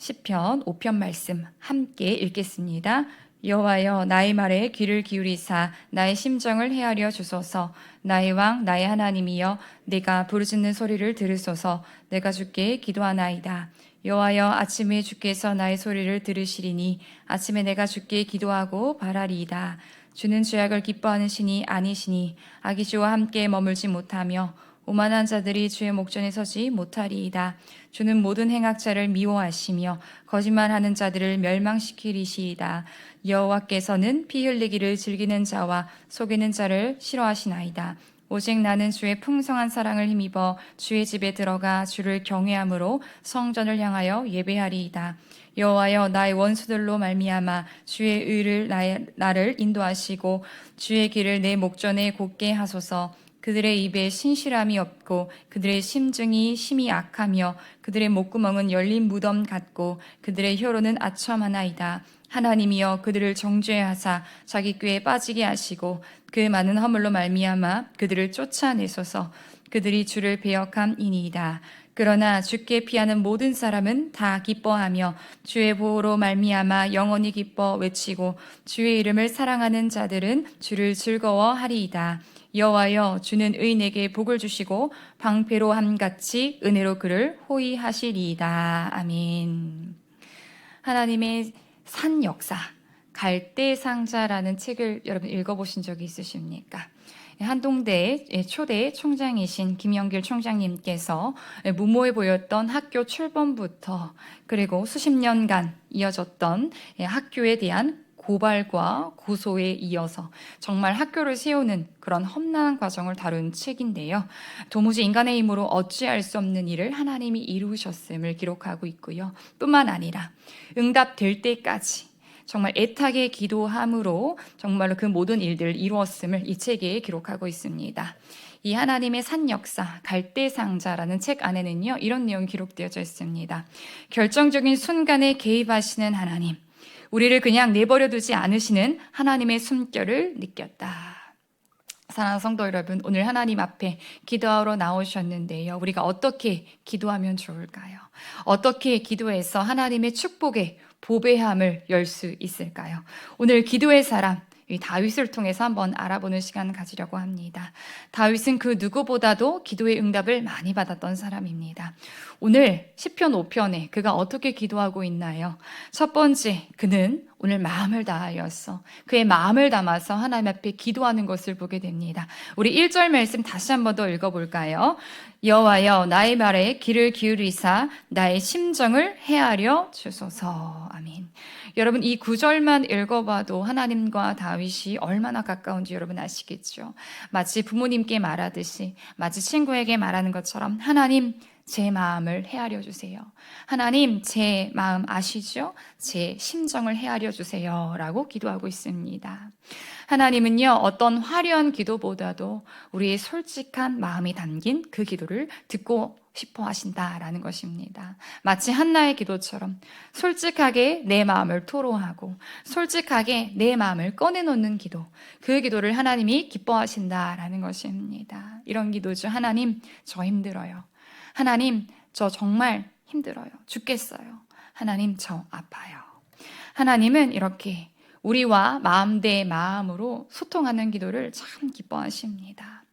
시편 5편 말씀 함께 읽겠습니다. 여호와여 나의 말에 귀를 기울이사 나의 심정을 헤아려 주소서. 나의 왕 나의 하나님이여 내가 부르짖는 소리를 들으소서. 내가 주께 기도하나이다. 여호와여 아침에 주께서 나의 소리를 들으시리니 아침에 내가 주께 기도하고 바라리이다. 주는 죄악을 기뻐하는 신이 아니시니 악이 주와 함께 머물지 못하며 오만한 자들이 주의 목전에 서지 못하리이다. 주는 모든 행악자를 미워하시며 거짓말하는 자들을 멸망시키리시이다. 여호와께서는 피 흘리기를 즐기는 자와 속이는 자를 싫어하시나이다. 오직 나는 주의 풍성한 사랑을 힘입어 주의 집에 들어가 주를 경외함으로 성전을 향하여 예배하리이다. 여호와여 나의 원수들로 말미암아 주의 의를 나를 인도하시고 주의 길을 내 목전에 곧게 하소서. 그들의 입에 신실함이 없고 그들의 심증이 심히 악하며 그들의 목구멍은 열린 무덤 같고 그들의 혀로는 아첨하나이다. 하나님이여 그들을 정죄하사 자기 꾀에 빠지게 하시고 그 많은 허물로 말미암아 그들을 쫓아내소서. 그들이 주를 배역함이니이다. 그러나 주께 피하는 모든 사람은 다 기뻐하며 주의 보호로 말미암아 영원히 기뻐 외치고 주의 이름을 사랑하는 자들은 주를 즐거워하리이다. 여호와여 주는 의인에게 복을 주시고 방패로 함같이 은혜로 그를 호위하시리이다. 아멘. 하나님의 산 역사 갈대상자라는 책을 여러분 읽어보신 적이 있으십니까? 한동대 초대 총장이신 김영길 총장님께서 무모해 보였던 학교 출범부터 그리고 수십 년간 이어졌던 학교에 대한 고발과 고소에 이어서 정말 학교를 세우는 그런 험난한 과정을 다룬 책인데요. 도무지 인간의 힘으로 어찌할 수 없는 일을 하나님이 이루셨음을 기록하고 있고요. 뿐만 아니라 응답될 때까지 정말 애타게 기도함으로 정말로 그 모든 일들을 이루었음을 이 책에 기록하고 있습니다. 이 하나님의 산 역사 갈대상자라는 책 안에는요, 이런 내용이 기록되어져 있습니다. 결정적인 순간에 개입하시는 하나님, 우리를 그냥 내버려 두지 않으시는 하나님의 숨결을 느꼈다. 사랑하는 성도 여러분, 오늘 하나님 앞에 기도하러 나오셨는데요. 우리가 어떻게 기도하면 좋을까요? 어떻게 기도해서 하나님의 축복의 보배함을 열 수 있을까요? 오늘 기도의 사람, 이 다윗을 통해서 한번 알아보는 시간을 가지려고 합니다. 다윗은 그 누구보다도 기도의 응답을 많이 받았던 사람입니다. 오늘 시편 5편에 그가 어떻게 기도하고 있나요? 첫 번째, 그는 오늘 마음을 다하였어. 그의 마음을 담아서 하나님 앞에 기도하는 것을 보게 됩니다. 우리 1절 말씀 다시 한번 더 읽어볼까요? 여호와여 나의 말에 귀를 기울이사 나의 심정을 헤아려 주소서. 아멘. 여러분 이 9절만 읽어봐도 하나님과 다윗이 얼마나 가까운지 여러분 아시겠죠? 마치 부모님께 말하듯이, 마치 친구에게 말하는 것처럼 하나님 제 마음을 헤아려 주세요. 하나님 제 마음 아시죠? 제 심정을 헤아려 주세요 라고 기도하고 있습니다. 하나님은요 어떤 화려한 기도보다도 우리의 솔직한 마음이 담긴 그 기도를 듣고 싶어 하신다라는 것입니다. 마치 한나의 기도처럼 솔직하게 내 마음을 토로하고 솔직하게 내 마음을 꺼내놓는 기도, 그 기도를 하나님이 기뻐하신다라는 것입니다. 이런 기도죠. 하나님 저 힘들어요. 하나님 저 정말 힘들어요. 죽겠어요. 하나님 저 아파요. 하나님은 이렇게 우리와 마음 대 마음으로 소통하는 기도를 참 기뻐하십니다.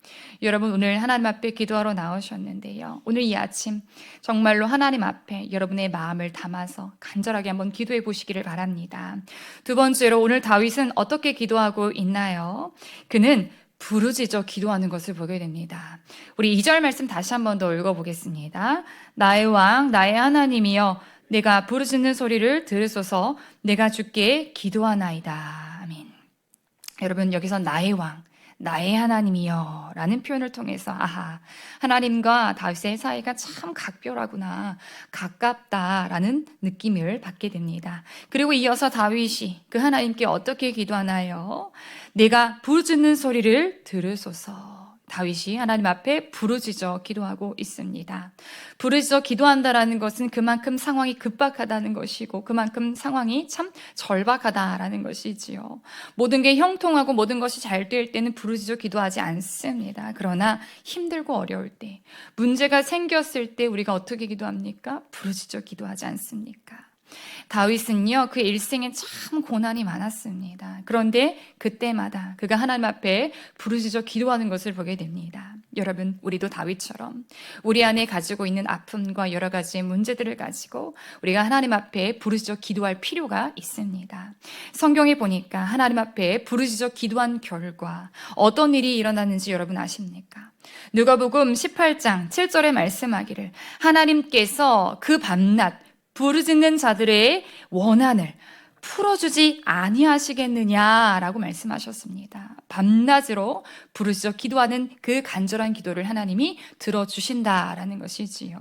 여러분 오늘 하나님 앞에 기도하러 나오셨는데요. 오늘 이 아침 정말로 하나님 앞에 여러분의 마음을 담아서 간절하게 한번 기도해 보시기를 바랍니다. 두 번째로 오늘 다윗은 어떻게 기도하고 있나요? 그는 부르짖어 기도하는 것을 보게 됩니다. 우리 2절 말씀 다시 한번 더 읽어보겠습니다. 나의 왕 나의 하나님이여 내가 부르짖는 소리를 들으소서. 내가 주께 기도하나이다. 아멘. 여러분 여기서 나의 왕 나의 하나님이여 라는 표현을 통해서 아하 하나님과 다윗의 사이가 참 각별하구나, 가깝다라는 느낌을 받게 됩니다. 그리고 이어서 다윗이 그 하나님께 어떻게 기도하나요? 내가 부르짖는 소리를 들으소서. 다윗이 하나님 앞에 부르짖어 기도하고 있습니다. 부르짖어 기도한다라는 것은 그만큼 상황이 급박하다는 것이고 그만큼 상황이 참 절박하다라는 것이지요. 모든 게 형통하고 모든 것이 잘 될 때는 부르짖어 기도하지 않습니다. 그러나 힘들고 어려울 때, 문제가 생겼을 때 우리가 어떻게 기도합니까? 부르짖어 기도하지 않습니까? 다윗은요, 그 일생에 참 고난이 많았습니다. 그런데 그때마다 그가 하나님 앞에 부르짖어 기도하는 것을 보게 됩니다. 여러분, 우리도 다윗처럼 우리 안에 가지고 있는 아픔과 여러 가지의 문제들을 가지고 우리가 하나님 앞에 부르짖어 기도할 필요가 있습니다. 성경에 보니까 하나님 앞에 부르짖어 기도한 결과 어떤 일이 일어나는지 여러분 아십니까? 누가복음 18장 7절에 말씀하기를 하나님께서 그 밤낮 부르짖는 자들의 원한을 풀어주지 아니하시겠느냐라고 말씀하셨습니다. 밤낮으로 부르짖어 기도하는 그 간절한 기도를 하나님이 들어주신다라는 것이지요.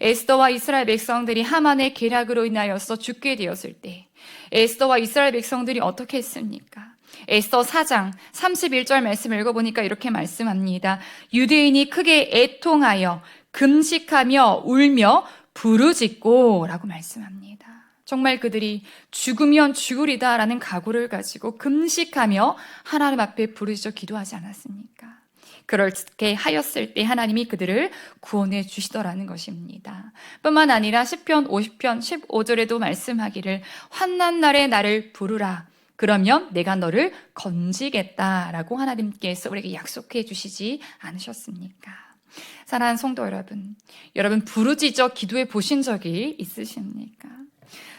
에스더와 이스라엘 백성들이 하만의 계략으로 인하여서 죽게 되었을 때 에스더와 이스라엘 백성들이 어떻게 했습니까? 에스더 4장 31절 말씀 읽어보니까 이렇게 말씀합니다. 유대인이 크게 애통하여 금식하며 울며 부르짖고 라고 말씀합니다. 정말 그들이 죽으면 죽으리다 라는 각오를 가지고 금식하며 하나님 앞에 부르짖어 기도하지 않았습니까? 그렇게 하였을 때 하나님이 그들을 구원해 주시더라는 것입니다. 뿐만 아니라 시편 50편 15절에도 말씀하기를 환난 날에 나를 부르라 그러면 내가 너를 건지겠다라고 하나님께서 우리에게 약속해 주시지 않으셨습니까? 사랑하는 성도 여러분, 여러분 부르짖어 기도해 보신 적이 있으십니까?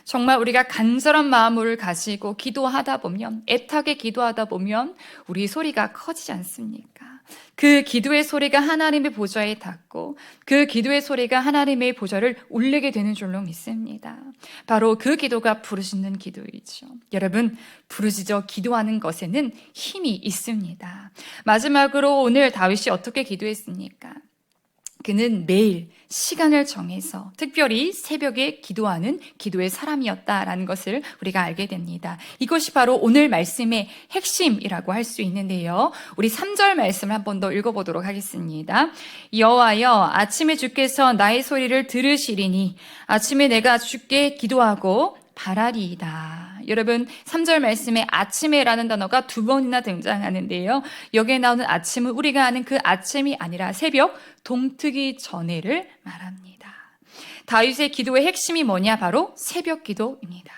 정말 우리가 간절한 마음을 가지고 기도하다 보면, 애타게 기도하다 보면 우리 소리가 커지지 않습니까? 그 기도의 소리가 하나님의 보좌에 닿고 그 기도의 소리가 하나님의 보좌를 울리게 되는 줄로 믿습니다. 바로 그 기도가 부르짖는 기도이죠. 여러분, 부르짖어 기도하는 것에는 힘이 있습니다. 마지막으로 오늘 다윗이 어떻게 기도했습니까? 그는 매일 시간을 정해서 특별히 새벽에 기도하는 기도의 사람이었다라는 것을 우리가 알게 됩니다. 이것이 바로 오늘 말씀의 핵심이라고 할 수 있는데요. 우리 3절 말씀을 한 번 더 읽어보도록 하겠습니다. 여호와여, 아침에 주께서 나의 소리를 들으시리니 아침에 내가 주께 기도하고 바라리이다. 여러분, 3절 말씀에 아침에라는 단어가 2번이나 등장하는데요. 여기에 나오는 아침은 우리가 아는 그 아침이 아니라 새벽 동트기 전에를 말합니다. 다윗의 기도의 핵심이 뭐냐? 바로 새벽 기도입니다.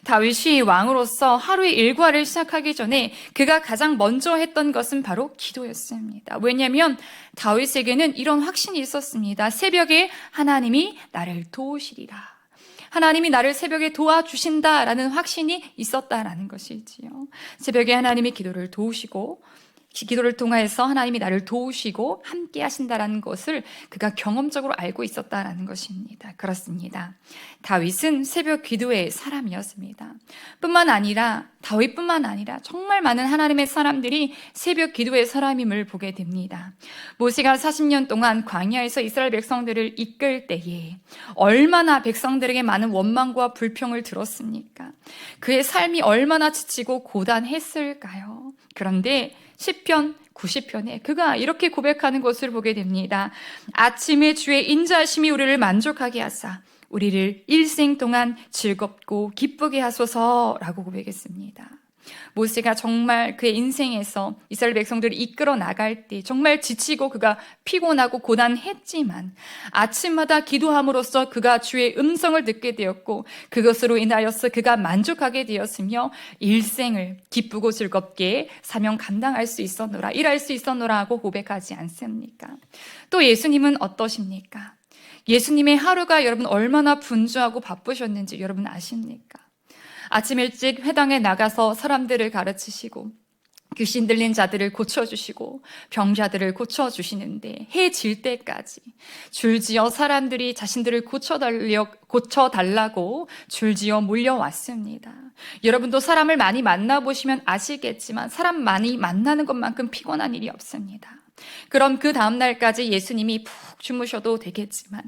다윗이 왕으로서 하루의 일과를 시작하기 전에 그가 가장 먼저 했던 것은 바로 기도였습니다. 왜냐하면 다윗에게는 이런 확신이 있었습니다. 새벽에 하나님이 나를 도우시리라. 하나님이 나를 새벽에 도와주신다라는 확신이 있었다라는 것이지요. 새벽에 하나님이 기도를 도우시고 기도를 통해서 하나님이 나를 도우시고 함께 하신다라는 것을 그가 경험적으로 알고 있었다라는 것입니다. 그렇습니다. 다윗은 새벽 기도의 사람이었습니다. 다윗뿐만 아니라 정말 많은 하나님의 사람들이 새벽 기도의 사람임을 보게 됩니다. 모세가 40년 동안 광야에서 이스라엘 백성들을 이끌 때에 얼마나 백성들에게 많은 원망과 불평을 들었습니까? 그의 삶이 얼마나 지치고 고단했을까요? 그런데 시편 90편에 그가 이렇게 고백하는 것을 보게 됩니다. 아침에 주의 인자하심이 우리를 만족하게 하사 우리를 일생 동안 즐겁고 기쁘게 하소서라고 고백했습니다. 모세가 정말 그의 인생에서 이스라엘 백성들을 이끌어 나갈 때 정말 지치고 그가 피곤하고 고단했지만 아침마다 기도함으로써 그가 주의 음성을 듣게 되었고 그것으로 인하여서 그가 만족하게 되었으며 일생을 기쁘고 즐겁게 사명 감당할 수 있었노라, 일할 수 있었노라 하고 고백하지 않습니까? 또 예수님은 어떠십니까? 예수님의 하루가 여러분 얼마나 분주하고 바쁘셨는지 여러분 아십니까? 아침 일찍 회당에 나가서 사람들을 가르치시고 귀신 들린 자들을 고쳐주시고 병자들을 고쳐주시는데 해 질 때까지 줄지어 사람들이 자신들을 고쳐달라고 줄지어 몰려왔습니다. 여러분도 사람을 많이 만나보시면 아시겠지만 사람 많이 만나는 것만큼 피곤한 일이 없습니다. 그럼 그 다음날까지 예수님이 푹 주무셔도 되겠지만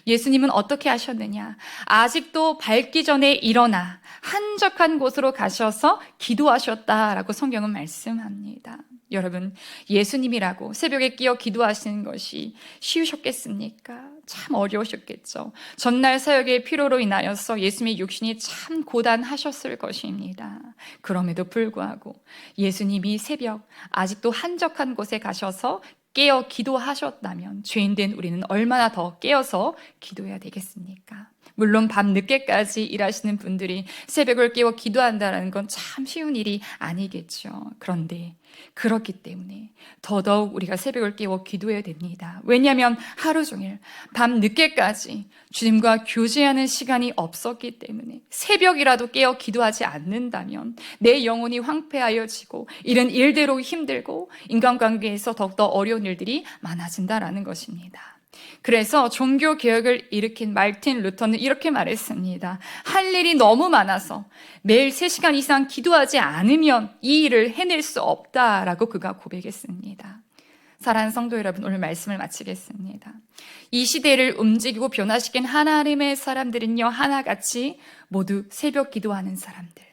예수님은 어떻게 하셨느냐? 아직도 밝기 전에 일어나 한적한 곳으로 가셔서 기도하셨다라고 성경은 말씀합니다. 여러분, 예수님이라고 새벽에 끼어 기도하시는 것이 쉬우셨겠습니까? 참 어려우셨겠죠. 전날 사역의 피로로 인하여서 예수님의 육신이 참 고단하셨을 것입니다. 그럼에도 불구하고 예수님이 새벽 아직도 한적한 곳에 가셔서 깨어 기도하셨다면 죄인된 우리는 얼마나 더 깨어서 기도해야 되겠습니까? 물론 밤 늦게까지 일하시는 분들이 새벽을 깨워 기도한다는 건 참 쉬운 일이 아니겠죠. 그런데 그렇기 때문에 더더욱 우리가 새벽을 깨워 기도해야 됩니다. 왜냐하면 하루 종일 밤 늦게까지 주님과 교제하는 시간이 없었기 때문에 새벽이라도 깨어 기도하지 않는다면 내 영혼이 황폐하여지고 이런 일대로 힘들고 인간관계에서 더욱더 어려운 일들이 많아진다라는 것입니다. 그래서 종교개혁을 일으킨 말틴 루터는 이렇게 말했습니다. 할 일이 너무 많아서 매일 3시간 이상 기도하지 않으면 이 일을 해낼 수 없다라고 그가 고백했습니다. 사랑하는 성도 여러분, 오늘 말씀을 마치겠습니다. 이 시대를 움직이고 변화시킨 하나님의 사람들은요, 하나같이 모두 새벽 기도하는 사람들,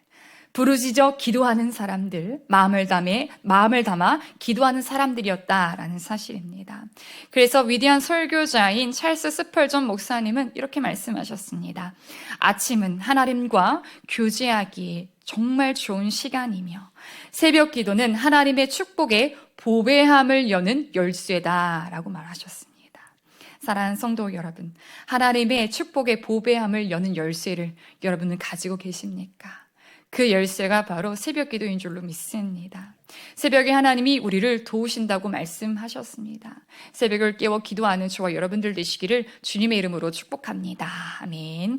부르짖어 기도하는 사람들, 마음을 담아 기도하는 사람들이었다라는 사실입니다. 그래서 위대한 설교자인 찰스 스펄전 목사님은 이렇게 말씀하셨습니다. 아침은 하나님과 교제하기에 정말 좋은 시간이며 새벽 기도는 하나님의 축복의 보배함을 여는 열쇠다라고 말하셨습니다. 사랑하는 성도 여러분, 하나님의 축복의 보배함을 여는 열쇠를 여러분은 가지고 계십니까? 그 열쇠가 바로 새벽 기도인 줄로 믿습니다. 새벽에 하나님이 우리를 도우신다고 말씀하셨습니다. 새벽을 깨워 기도하는 저와 여러분들 되시기를 주님의 이름으로 축복합니다. 아멘.